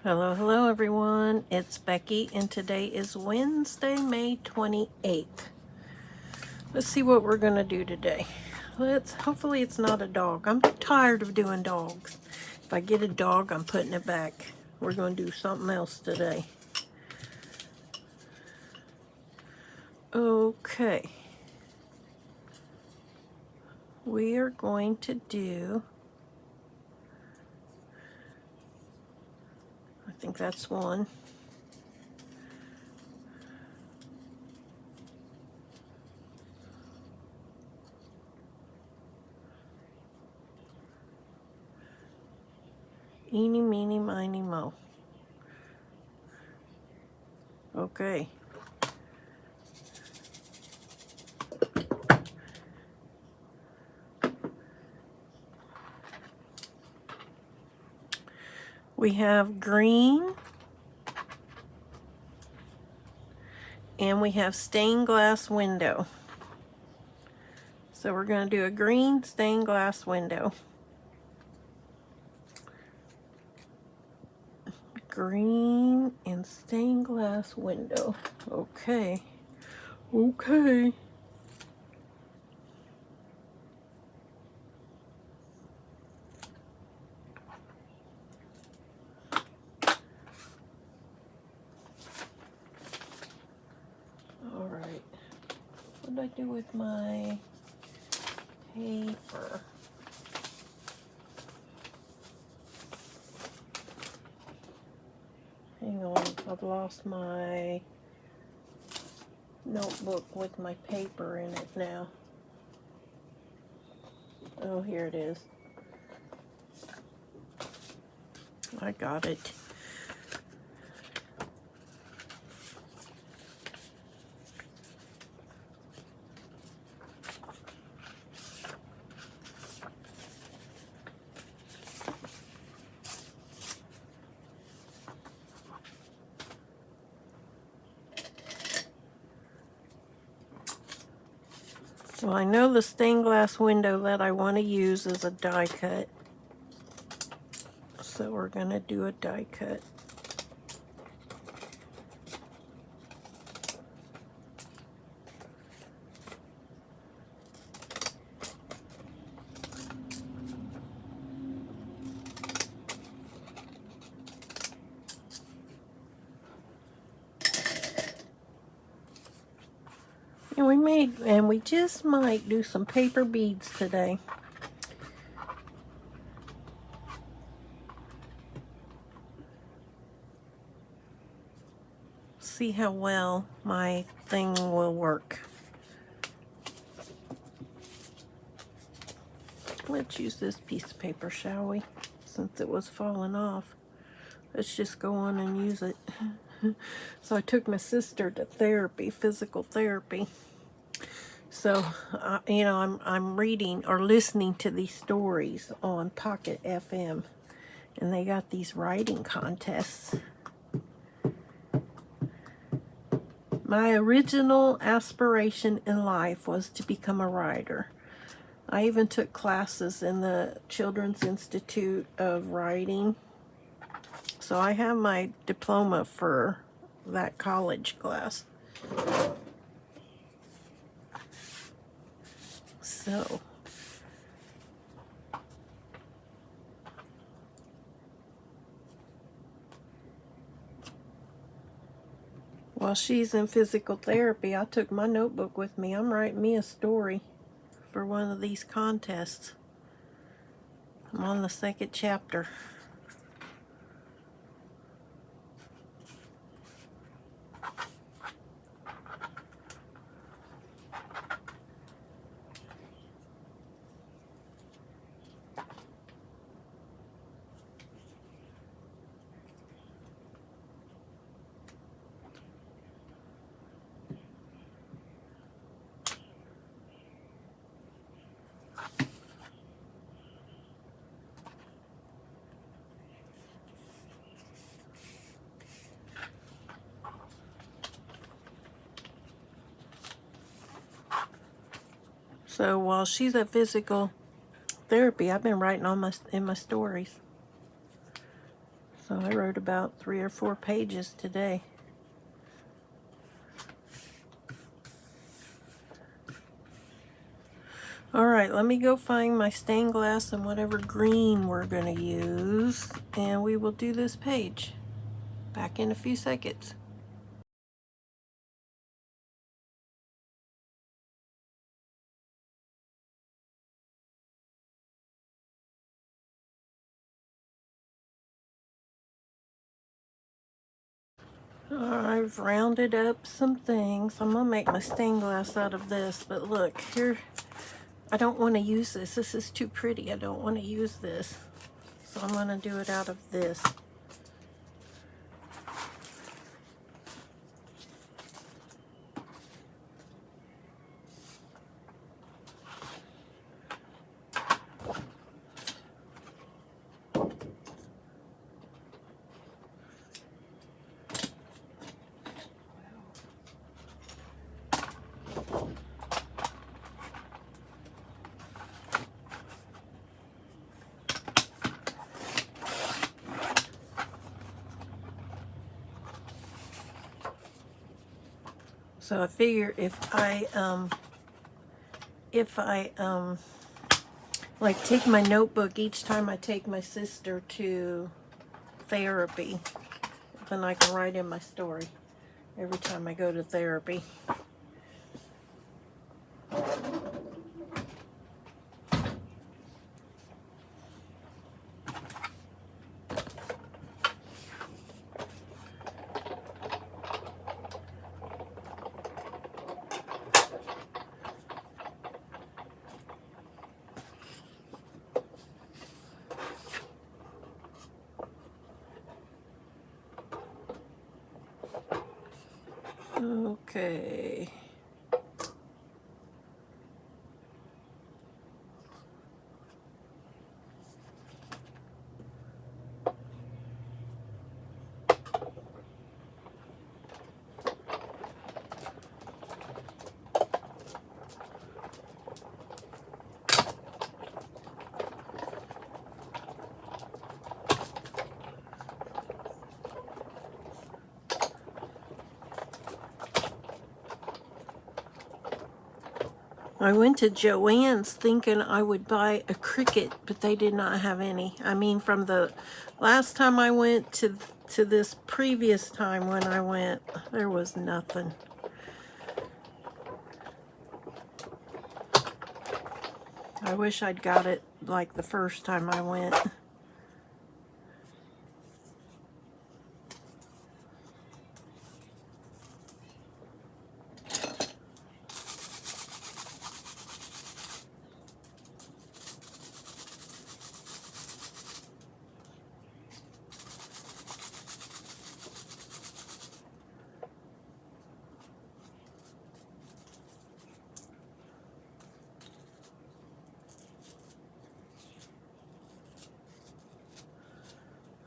Hello, hello everyone. It's Becky and today is Wednesday, May 28th. Let's see what we're going to do today. Hopefully it's not a dog. I'm tired of doing dogs. If I get a dog, I'm putting it back. We're going to do something else today. Okay. We are going to do, I think that's one. Eeny, meeny, miny, mo. Okay. We have green. And we have stained glass window. So we're going to do a green stained glass window. Green and stained glass window. Okay. Okay. Alright. What did I do with my paper? Hang on, I've lost my notebook with my paper in it now. Oh, here it is. I got it. Well, I know the stained glass window that I want to use is a die cut. So we're going to do a die cut. And we just might do some paper beads today. See how well my thing will work. Let's use this piece of paper, shall we? Since it was falling off. Let's just go on and use it. So I took my sister to therapy, physical therapy. So, I'm reading or listening to these stories on Pocket FM. And they got these writing contests. My original aspiration in life was to become a writer. I even took classes in the Children's Institute of Writing. So I have my diploma for that college class. So while she's in physical therapy, I took my notebook with me. I'm writing me a story for one of these contests. I'm on the second chapter. So while she's at physical therapy, I've been writing in my stories. So I wrote about 3 or 4 pages today. Alright, let me go find my stained glass and whatever green we're going to use, and we will do this page. Back in a few seconds. I've rounded up some things. I'm going to make my stained glass out of this, but look, here, I don't want to use this. This is too pretty. I don't want to use this. So I'm going to do it out of this. So I figure if I like take my notebook each time I take my sister to therapy, then I can write in my story every time I go to therapy. Okay. I went to Joann's thinking I would buy a Cricut, but they did not have any. I mean, from the last time I went to this previous time when I went, there was nothing. I wish I'd got it like the first time I went.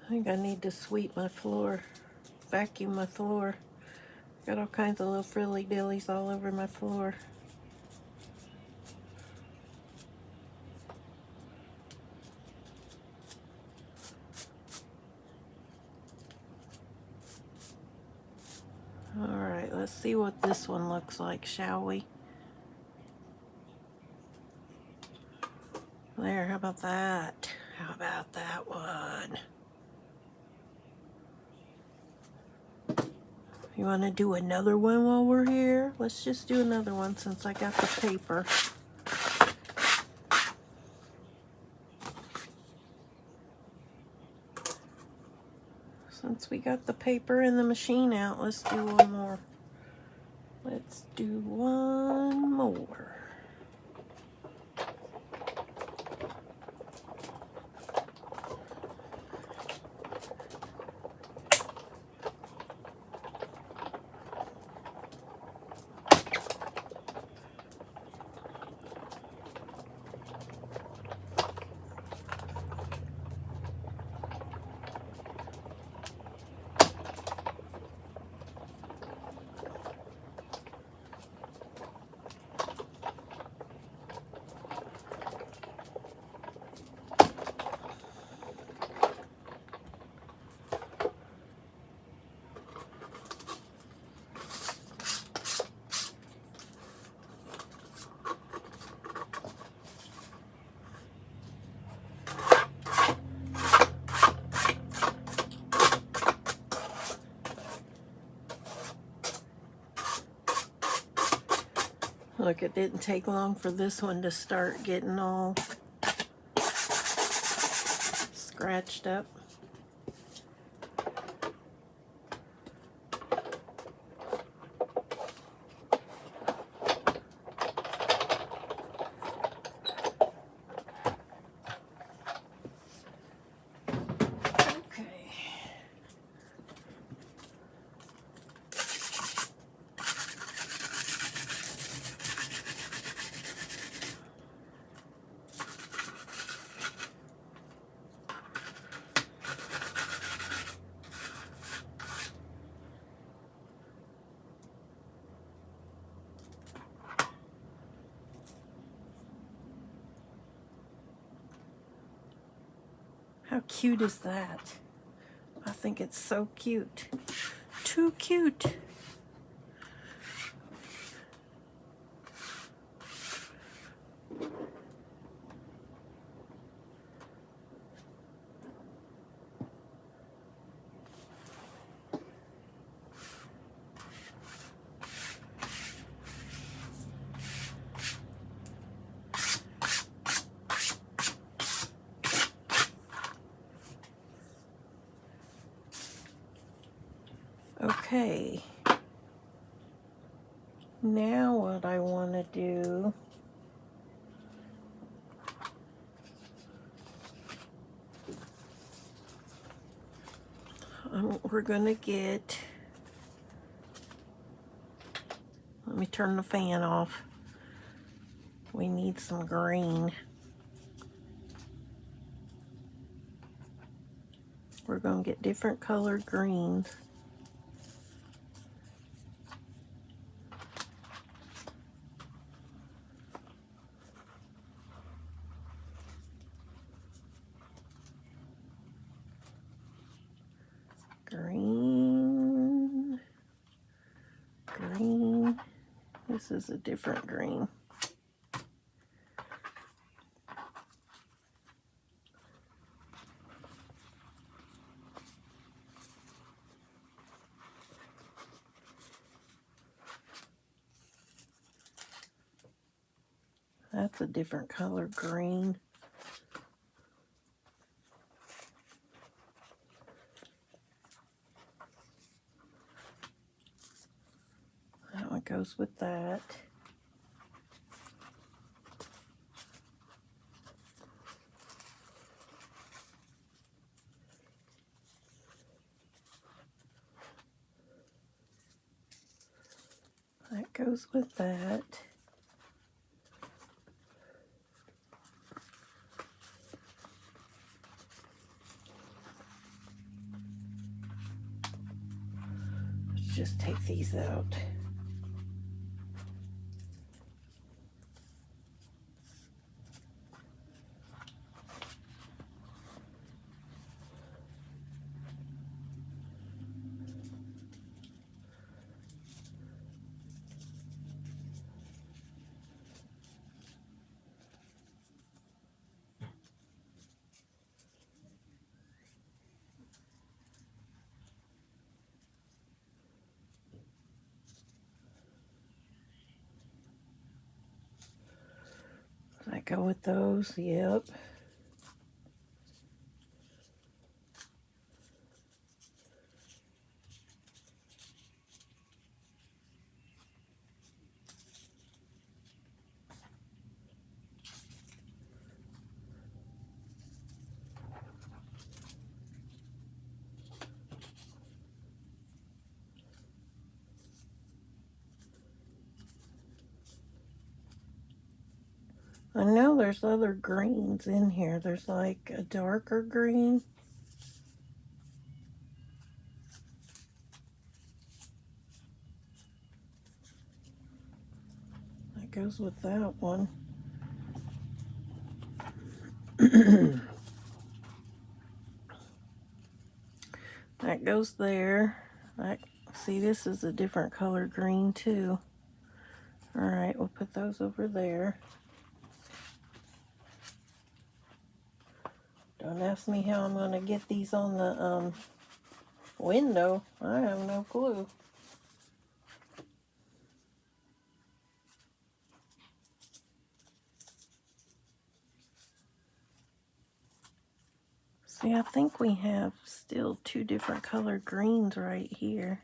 I think I need to sweep my floor, vacuum my floor. Got all kinds of little frilly dillies all over my floor. Alright, let's see what this one looks like, shall we? There, how about that? How about that one? You want to do another one while we're here? Let's just do another one since I got the paper. Since we got the paper and the machine out, let's do one more. Let's do one more. Look, it didn't take long for this one to start getting all scratched up. How cute is that? I think it's so cute. Too cute. Okay. Now what I want to do, we're going to get, let me turn the fan off. We need some green. We're going to get different colored greens. Green, green. This is a different green. That's a different color green. That one goes with that. That goes with that. Let's just take these out. I go with those, yep. I know there's other greens in here. There's like a darker green. That goes with that one. That goes there. See, this is a different color green too. All right, we'll put those over there. Don't ask me how I'm going to get these on the window. I have no clue. See, I think we have still two different colored greens right here.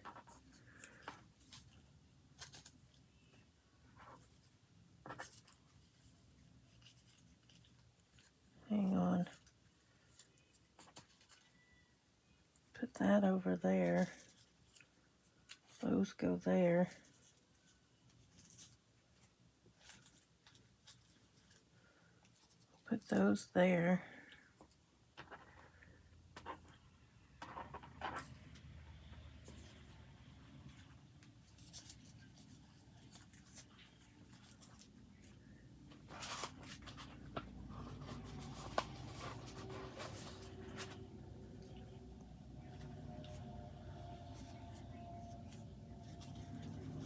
Hang on. Put that over there. Those go there. Put those there.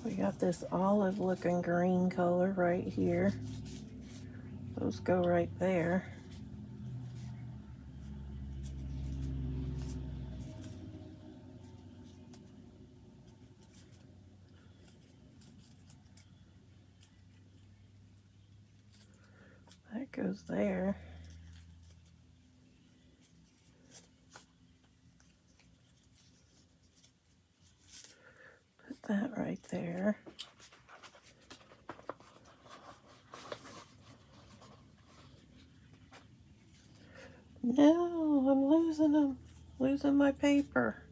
We got this olive looking green color right here. Those go right there. That goes there. Put that right there. No, I'm losing them. Losing my paper.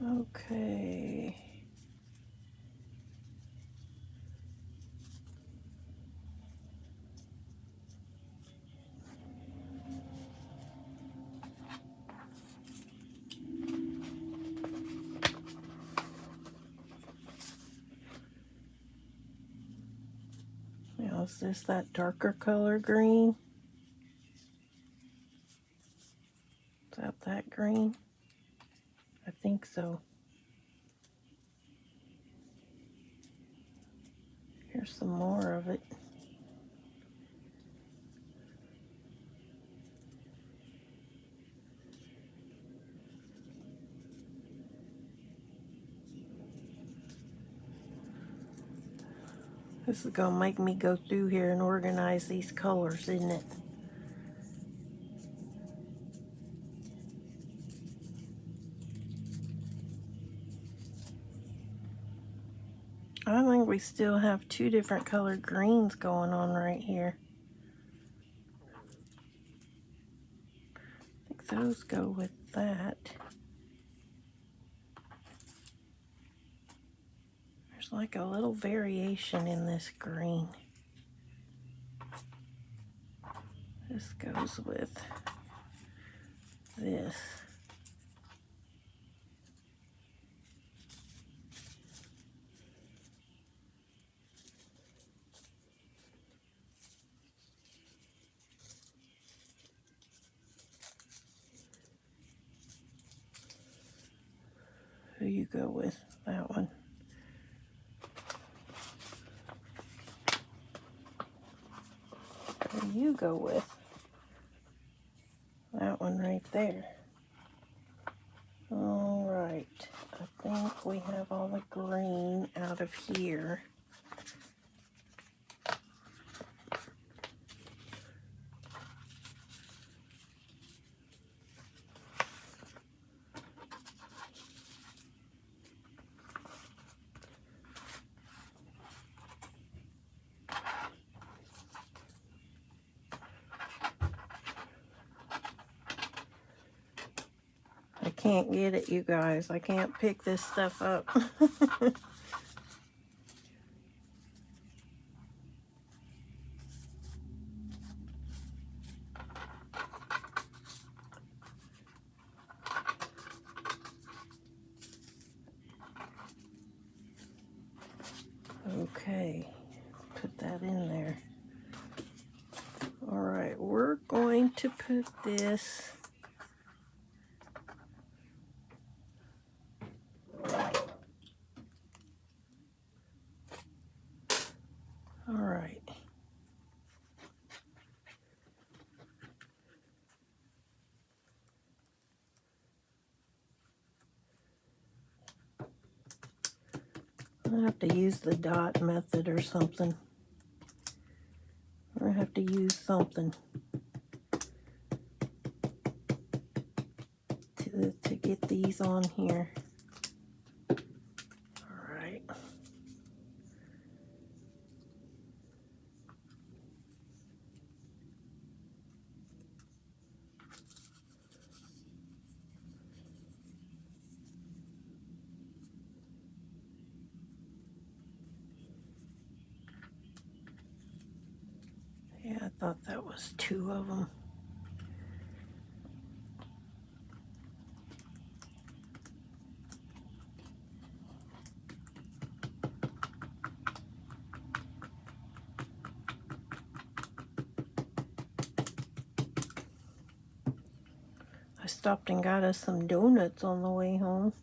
Okay. Now, is this that darker color green? Is that green? I think so. Here's some more of it. This is gonna make me go through here and organize these colors, isn't it? I think we still have two different colored greens going on right here. I think those go with that. There's like a little variation in this green. This goes with this. Who you go with? That one. Who you go with? That one right there. All right. I think we have all the green out of here. I can't get it, you guys. I can't pick this stuff up. Okay, put that in there. All right, we're going to put this all right. I have to use the dot method or something. Or I have to use something to get these on here. All right. Yeah, I thought that was 2 of them. I stopped and got us some donuts on the way home.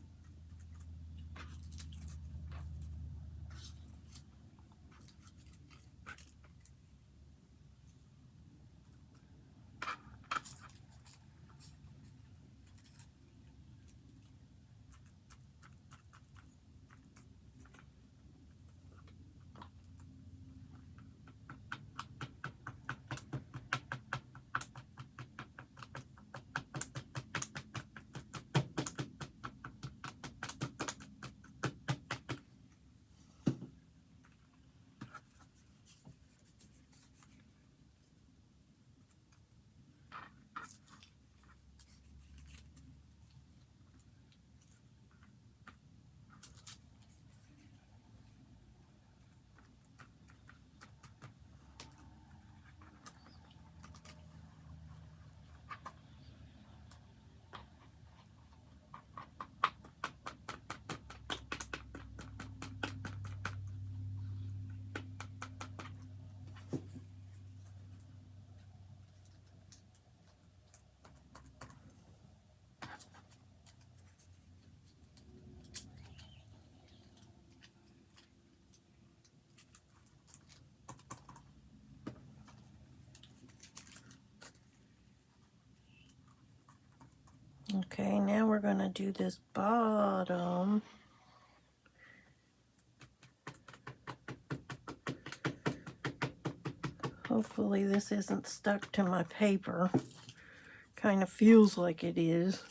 Okay, now we're going to do this bottom. Hopefully this isn't stuck to my paper. Kind of feels like it is.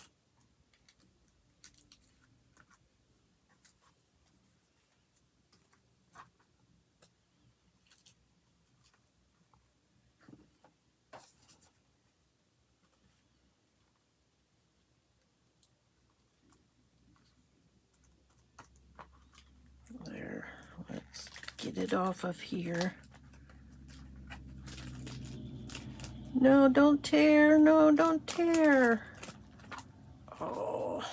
There, let's get it off of here. No, don't tear. No, don't tear. Oh.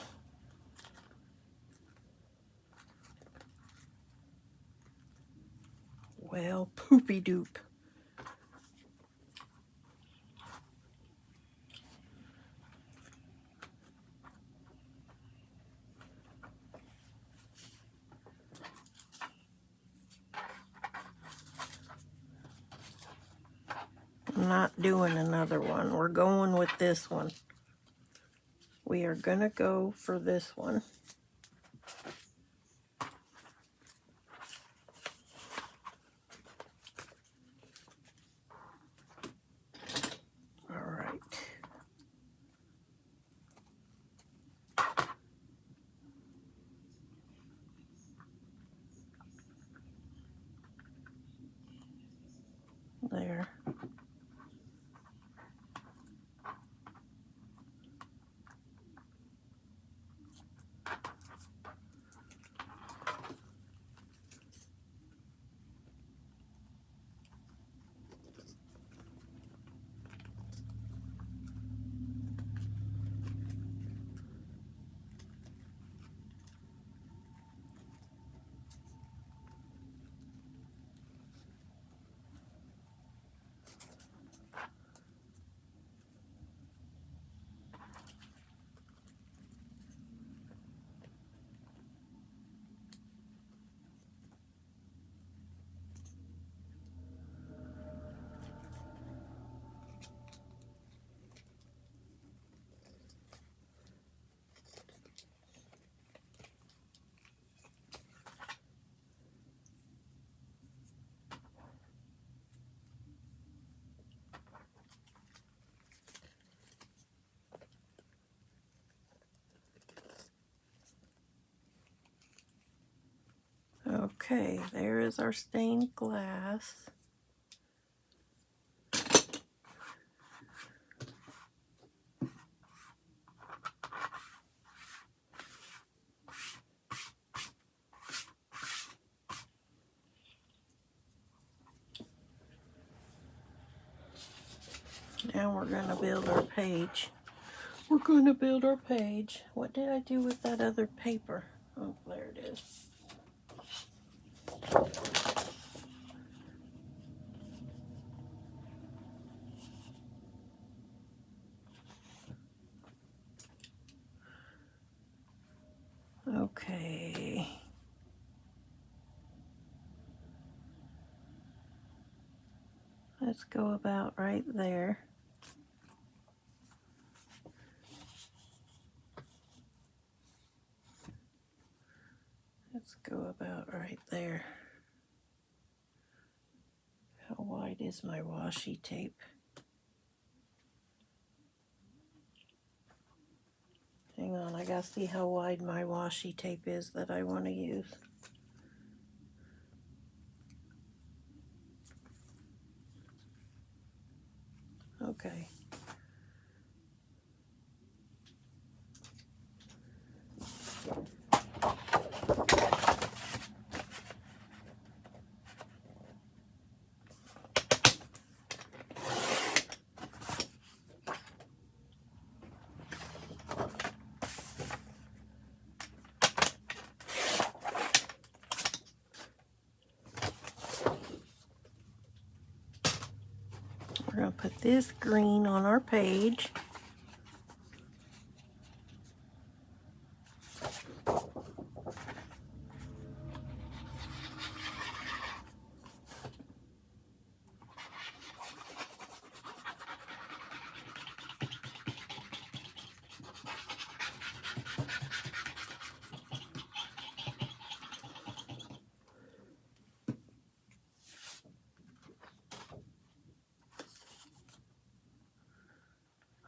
Well, poopy doop. I'm not doing another one. We're going with this one. We are going to go for this one. All right. There. Okay, there is our stained glass. Now we're going to build our page. We're going to build our page. What did I do with that other paper? Oh, there it is. Okay. Let's go about right there. Let's go about right there. How wide is my washi tape? Hang on, I gotta see how wide my washi tape is that I want to use. Okay. We're going to put this green on our page.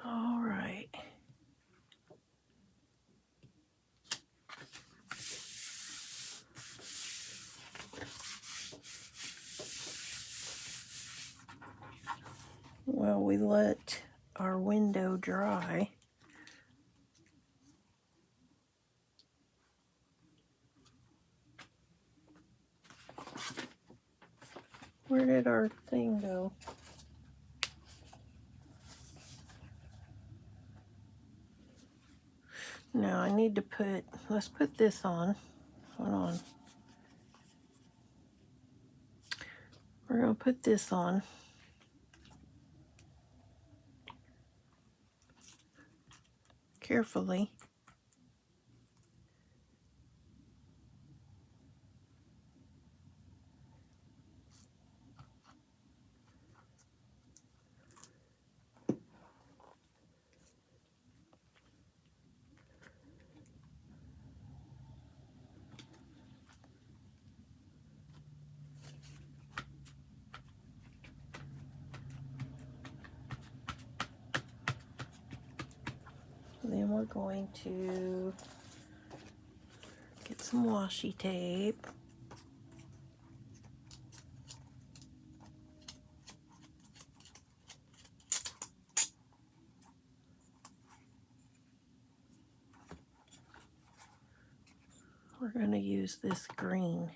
All right. Well, we let our window dry. Where did our thing go? Now I need to put, let's put this on. Hold on. We're going to put this on. Carefully. Then we're going to get some washi tape. We're going to use this green.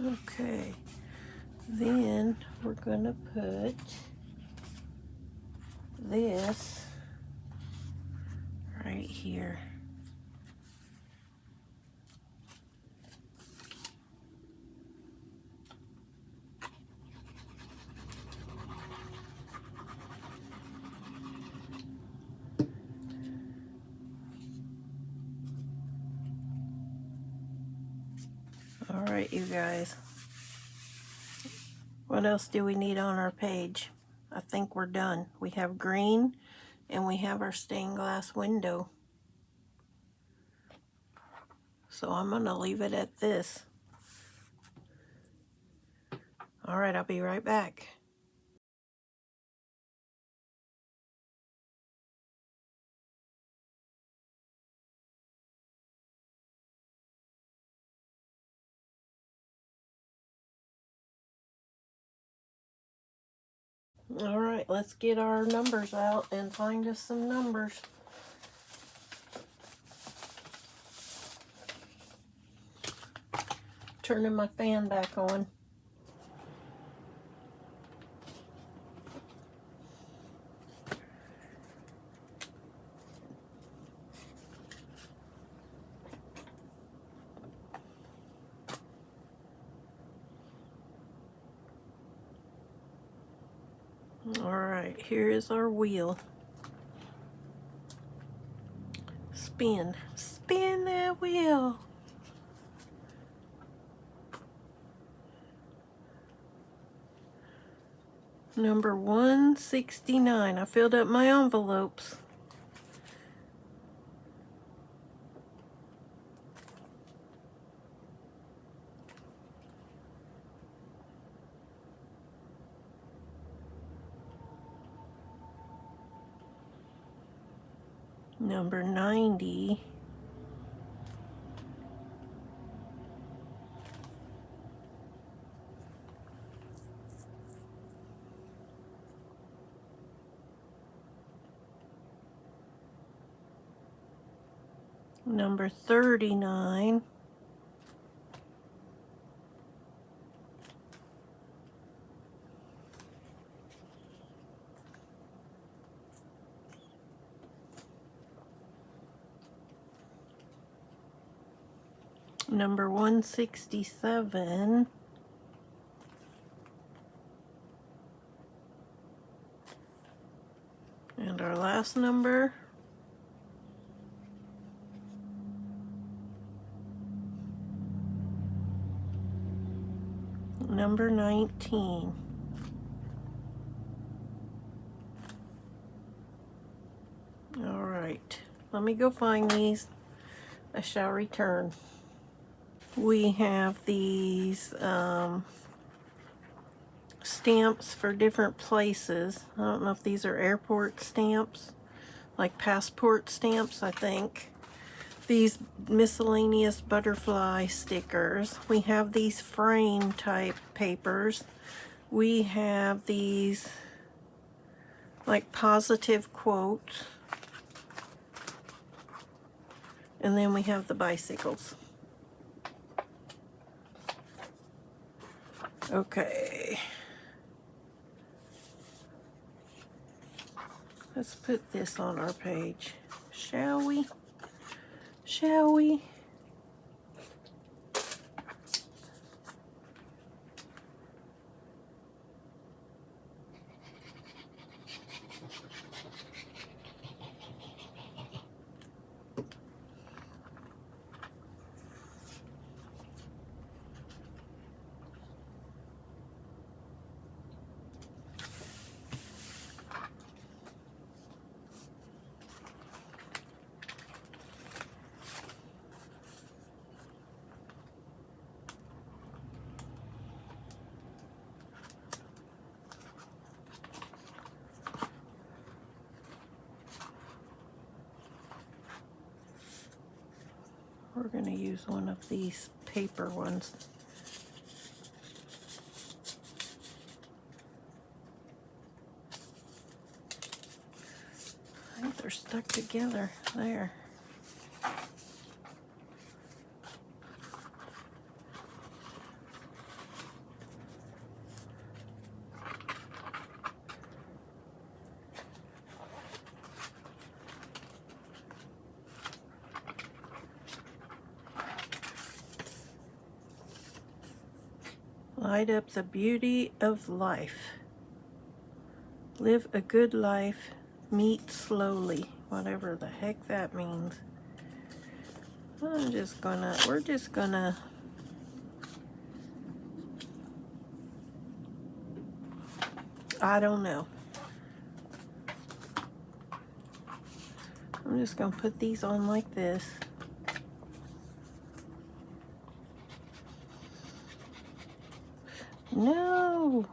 Okay, then we're gonna put this right here. All right, you guys. What else do we need on our page? I think we're done. We have green and we have our stained glass window. So I'm gonna leave it at this. All right, I'll be right back. All right, let's get our numbers out and find us some numbers. Turning my fan back on. All right, here is our wheel. Spin. Spin that wheel. Number 169. I filled up my envelopes. Number 90. Number 39. Number 167. And our last number, number 19. All right, let me go find these. I shall return. We have these stamps for different places. I don't know if these are airport stamps, like passport stamps, I think. These miscellaneous butterfly stickers. We have these frame type papers. We have these like positive quotes. And then we have the bicycles. Okay. Let's put this on our page, shall we? Shall we? We're going to use one of these paper ones. I think they're stuck together there. Light up the beauty of life. Live a good life. Meet slowly. Whatever the heck that means. We're just gonna I don't know. I'm just gonna put these on like this. No!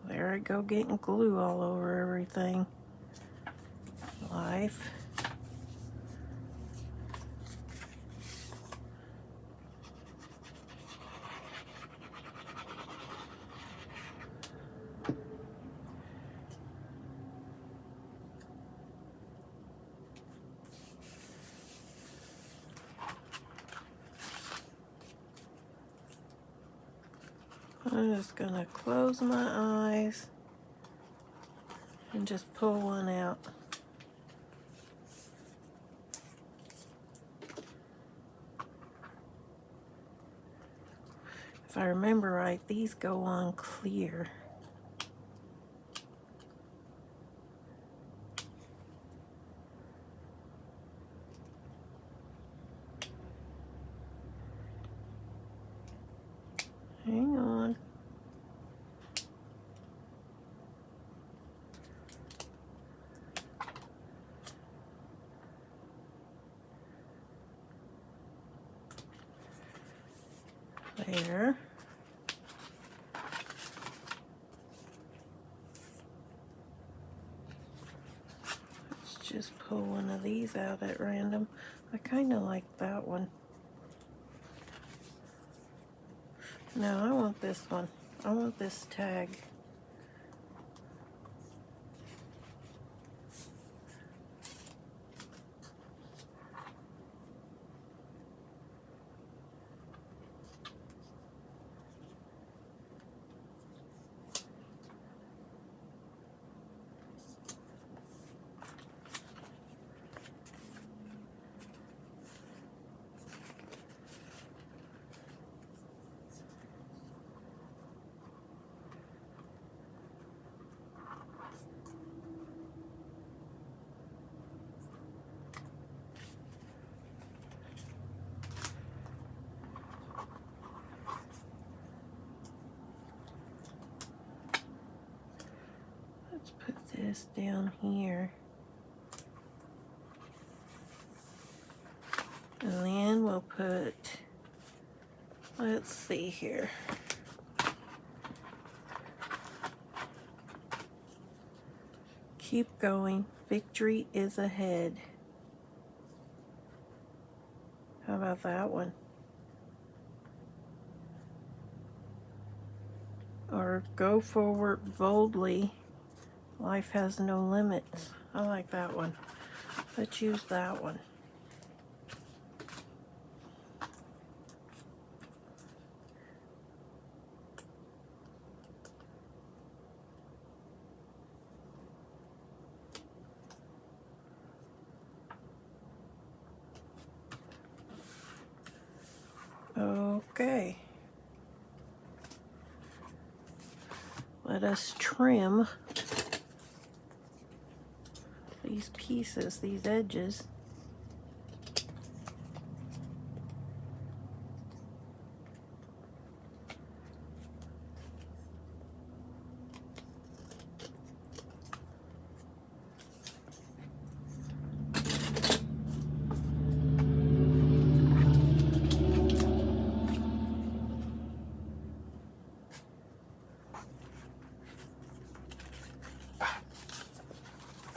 There I go, getting glue all over everything. Life. I'm just gonna close my eyes and just pull one out. If I remember right, these go on clear. Hang on. There. Let's just pull one of these out at random. I kind of like that one. No, I want this one. I want this tag. Let's put this down here. And then we'll put, let's see here. Keep going. Victory is ahead. How about that one? Or go forward boldly. Life has no limits. I like that one. Let's use that one. Okay. Let us trim these pieces, these edges.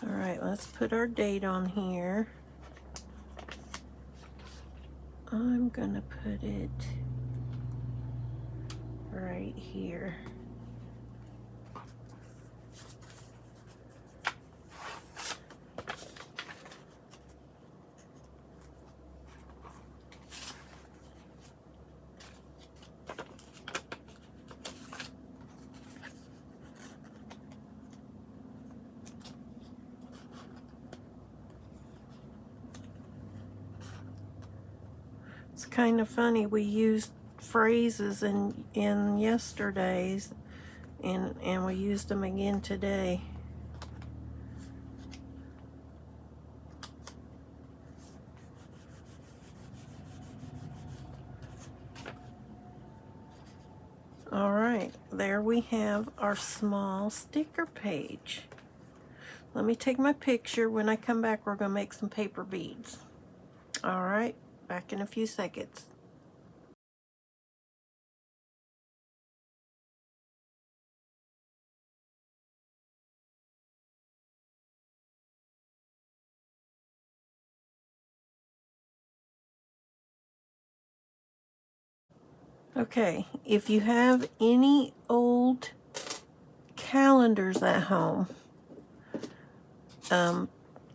Alright, let's put our date on here. I'm gonna put it right here. It's kind of funny, we used phrases in yesterday's and we used them again today. All right, there we have our small sticker page. Let me take my picture. When I come back, we're going to make some paper beads. All right, back in a few seconds. Okay, if you have any old calendars at home,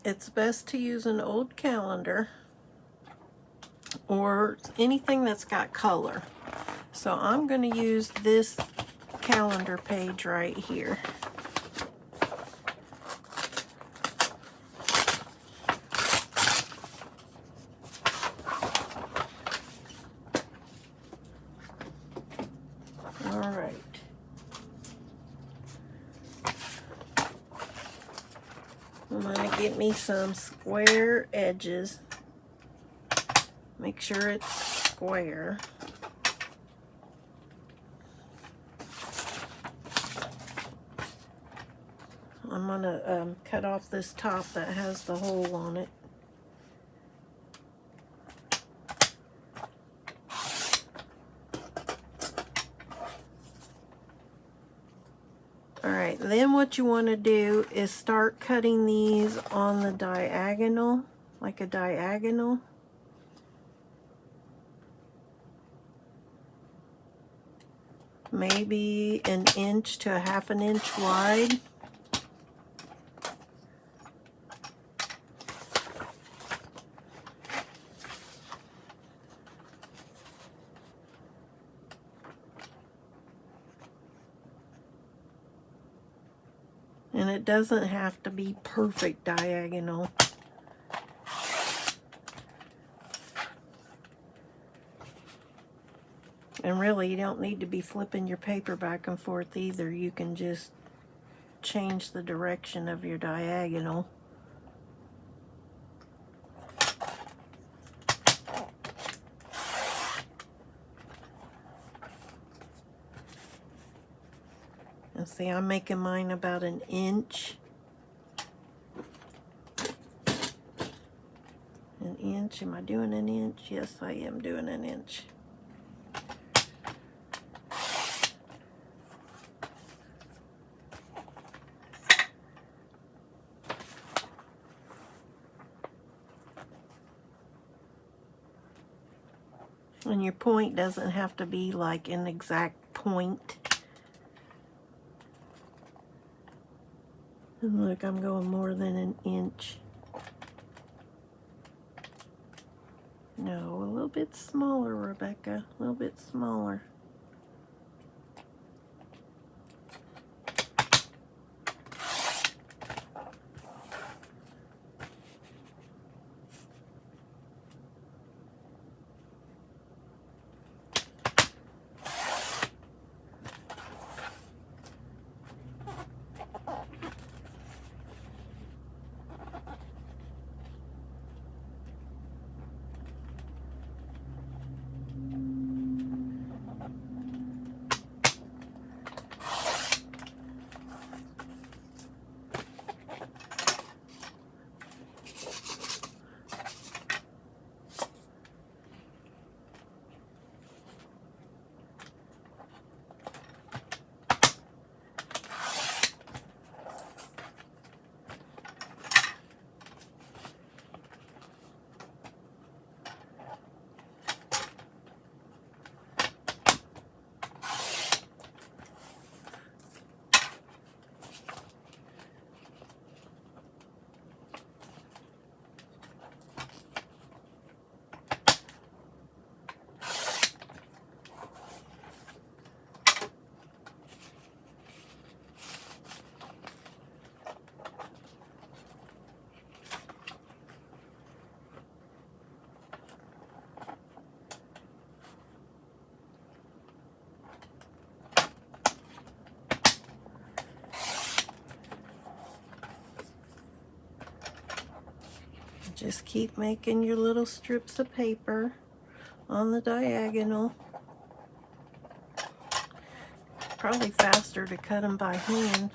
it's best to use an old calendar or anything that's got color. So I'm going to use this calendar page right here. All right. I'm going to get me some square edges. Make sure it's square. I'm going to cut off this top that has the hole on it. Alright, then what you want to do is start cutting these on the diagonal, like a diagonal. Maybe an inch to a half an inch wide. And it doesn't have to be perfect diagonal. And really, you don't need to be flipping your paper back and forth either. You can just change the direction of your diagonal. And see, I'm making mine about an inch. An inch, am I doing an inch? Yes, I am doing an inch. And your point doesn't have to be like an exact point. And look, I'm going more than an inch. No, a little bit smaller, Rebecca. A little bit smaller. Just keep making your little strips of paper on the diagonal. Probably faster to cut them by hand.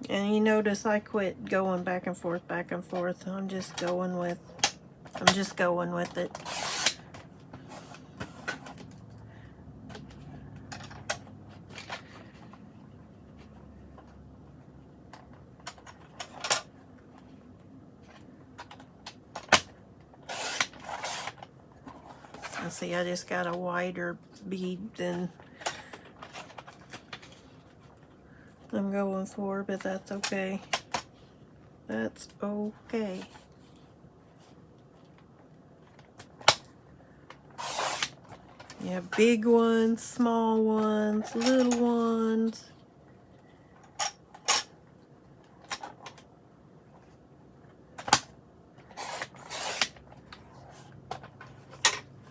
And you notice I quit going back and forth, back and forth. I'm just going with it. And see, I just got a wider bead than I'm going for, but that's okay. That's okay. You have big ones, small ones, little ones.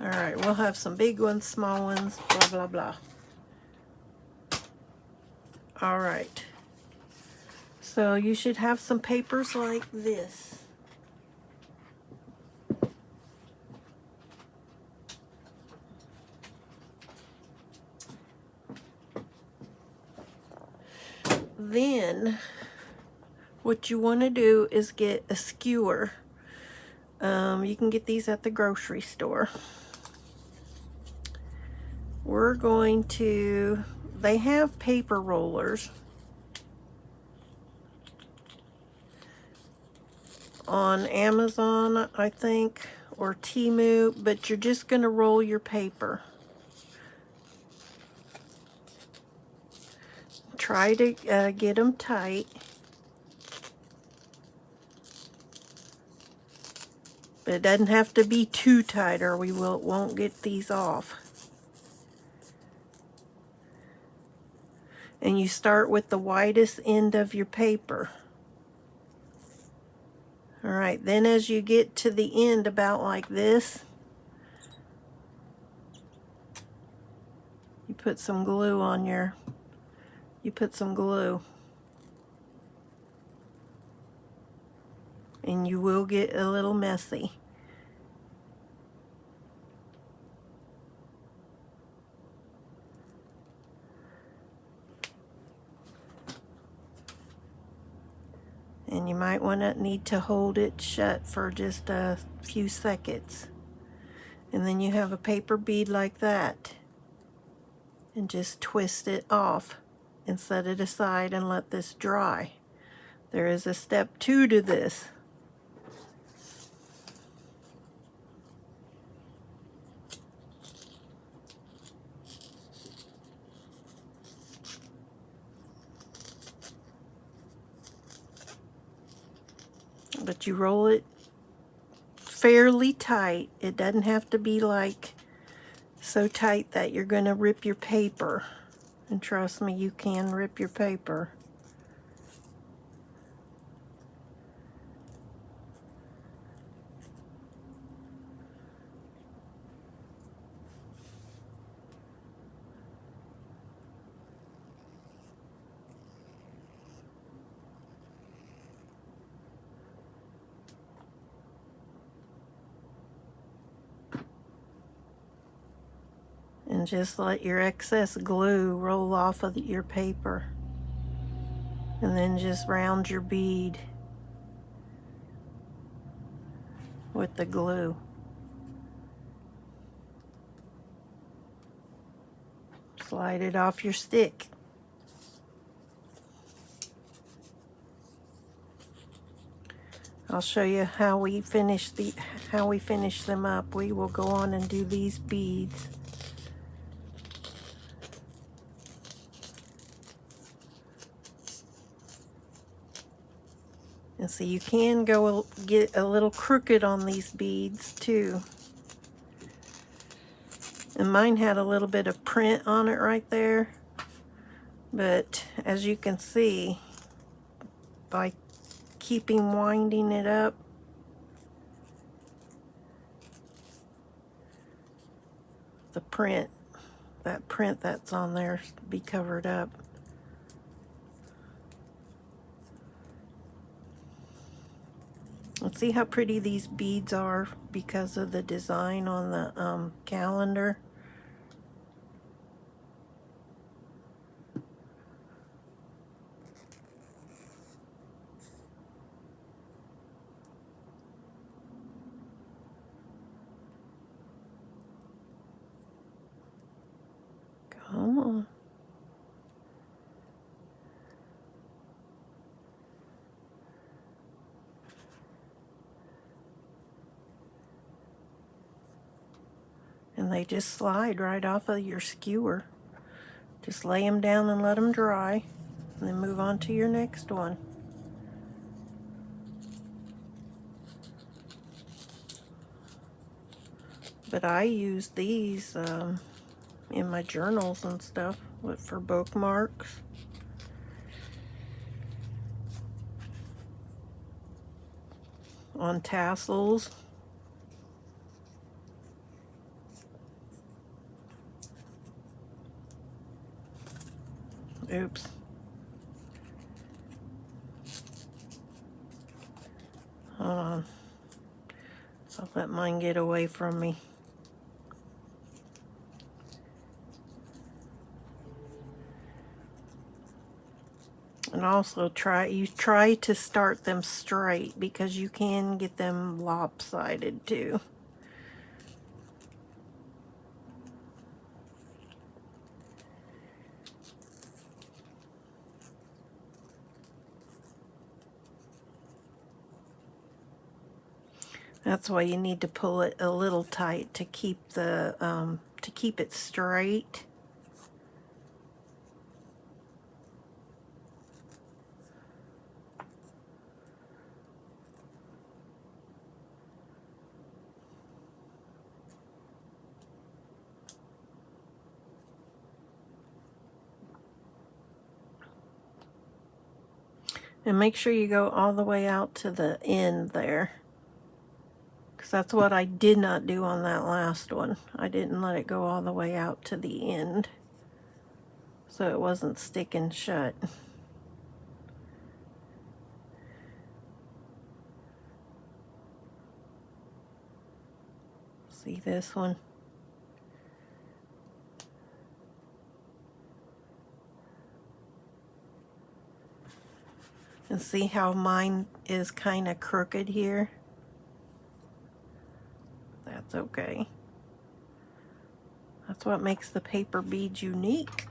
All right, we'll have some big ones, small ones, blah, blah, blah. All right. So you should have some papers like this. Then what you want to do is get a skewer. You can get these at the grocery store. We're going to, they have paper rollers on Amazon, I think, or Temu, but you're just going to roll your paper. Try to get them tight. But it doesn't have to be too tight or won't get these off. And you start with the widest end of your paper. All right, then as you get to the end about like this, you put some glue on your, and you will get a little messy. And you might need to hold it shut for just a few seconds. And then you have a paper bead like that. And just twist it off and set it aside and let this dry. There is a step 2 to this. But you roll it fairly tight. It doesn't have to be like so tight that you're going to rip your paper. And trust me, you can rip your paper. And just let your excess glue roll off of your paper. And then just round your bead with the glue. Slide it off your stick. I'll show you how we finish them up. We will go on and do these beads. And so you can get a little crooked on these beads too. And mine had a little bit of print on it right there. But as you can see, by keeping winding it up, the print that print that's on there be covered up. Let's see how pretty these beads are because of the design on the calendar. Come on. And they just slide right off of your skewer. Just lay them down and let them dry, and then move on to your next one. But I use these in my journals and stuff for bookmarks. On tassels. Oops. Hold on. I'll let mine get away from me. And also try to start them straight because you can get them lopsided too. That's why you need to pull it a little tight to keep it straight. And make sure you go all the way out to the end there. Because that's what I did not do on that last one. I didn't let it go all the way out to the end. So it wasn't sticking shut. See this one? And see how mine is kind of crooked here? That's okay. That's what makes the paper beads unique.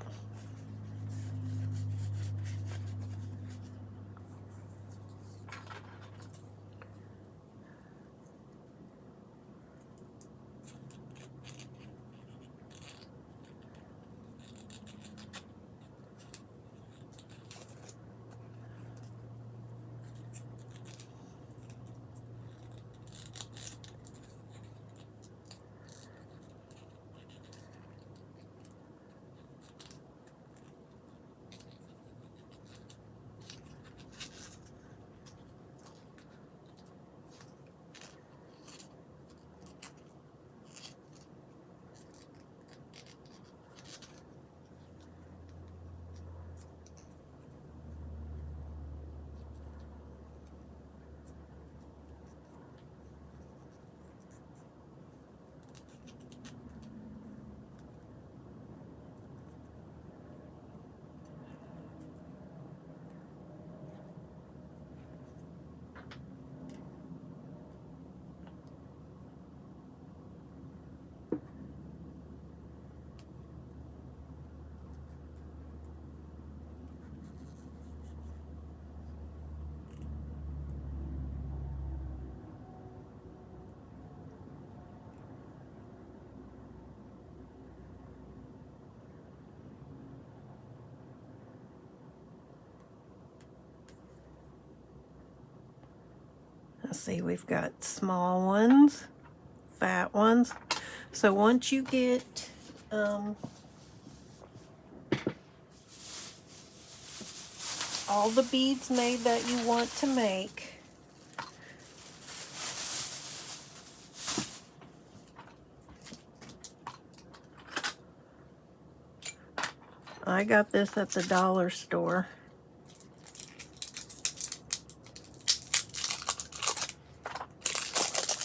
Let's see, we've got small ones, fat ones. So once you get all the beads made that you want to make, I got this at the dollar store.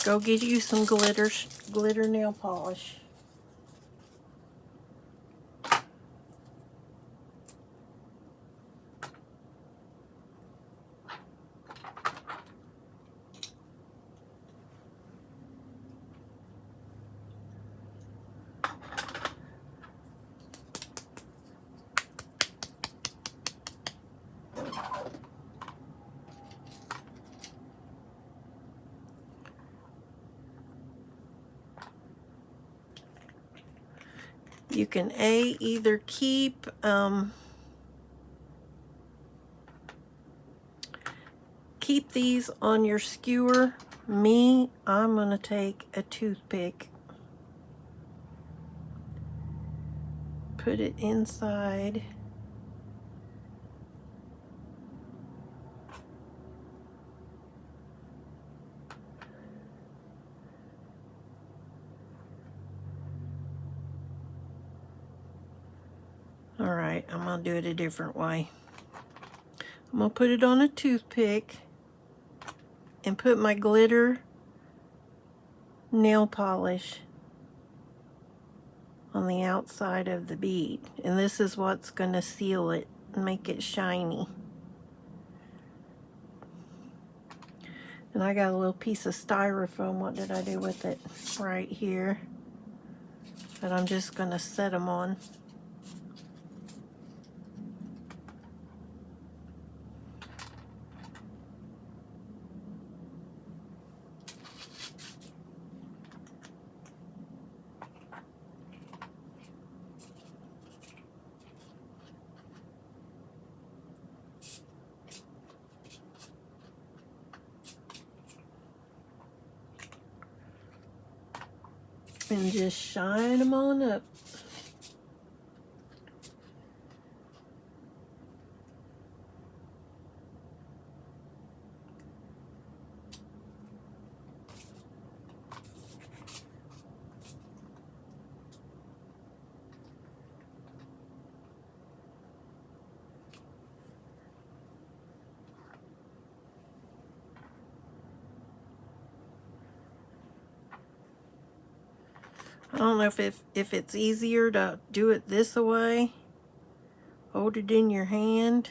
Go get you some glitter nail polish. You can either keep these on your skewer. Me, I'm gonna take a toothpick, put it inside. All right, I'm gonna do it a different way. I'm gonna put it on a toothpick and put my glitter nail polish on the outside of the bead. And this is what's gonna seal it and make it shiny. And I got a little piece of styrofoam. What did I do with it? Right here. But I'm just gonna set them on. And just shine them on up. I don't know if it's easier to do it this way, hold it in your hand,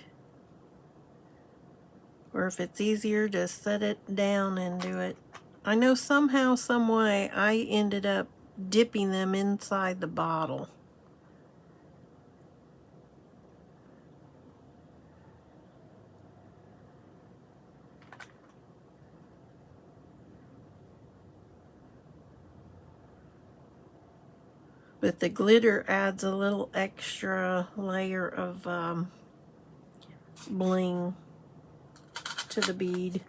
or if it's easier to set it down and do it. I know somehow, some way, I ended up dipping them inside the bottle. But the glitter adds a little extra layer of bling to the bead.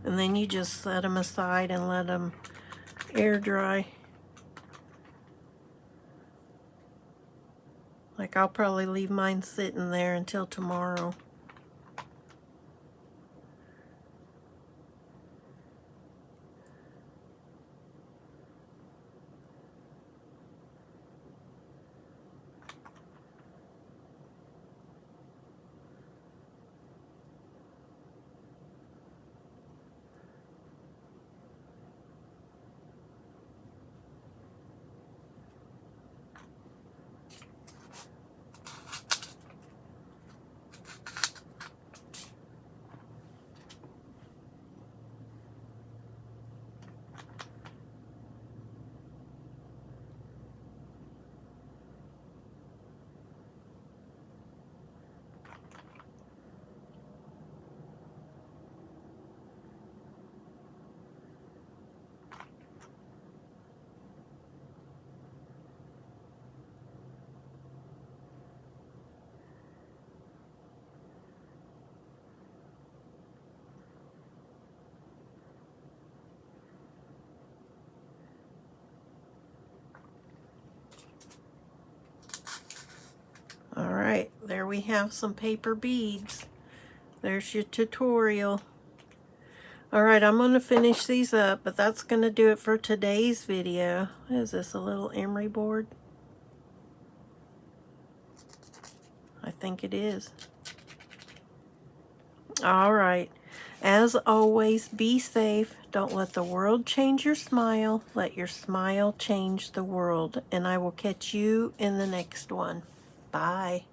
And then you just set them aside and let them air dry. Like, I'll probably leave mine sitting there until tomorrow. Alright, there we have some paper beads. There's your tutorial. Alright, I'm going to finish these up, but that's going to do it for today's video. Is this a little emery board? I think it is. Alright, as always, be safe. Don't let the world change your smile. Let your smile change the world. And I will catch you in the next one. Bye.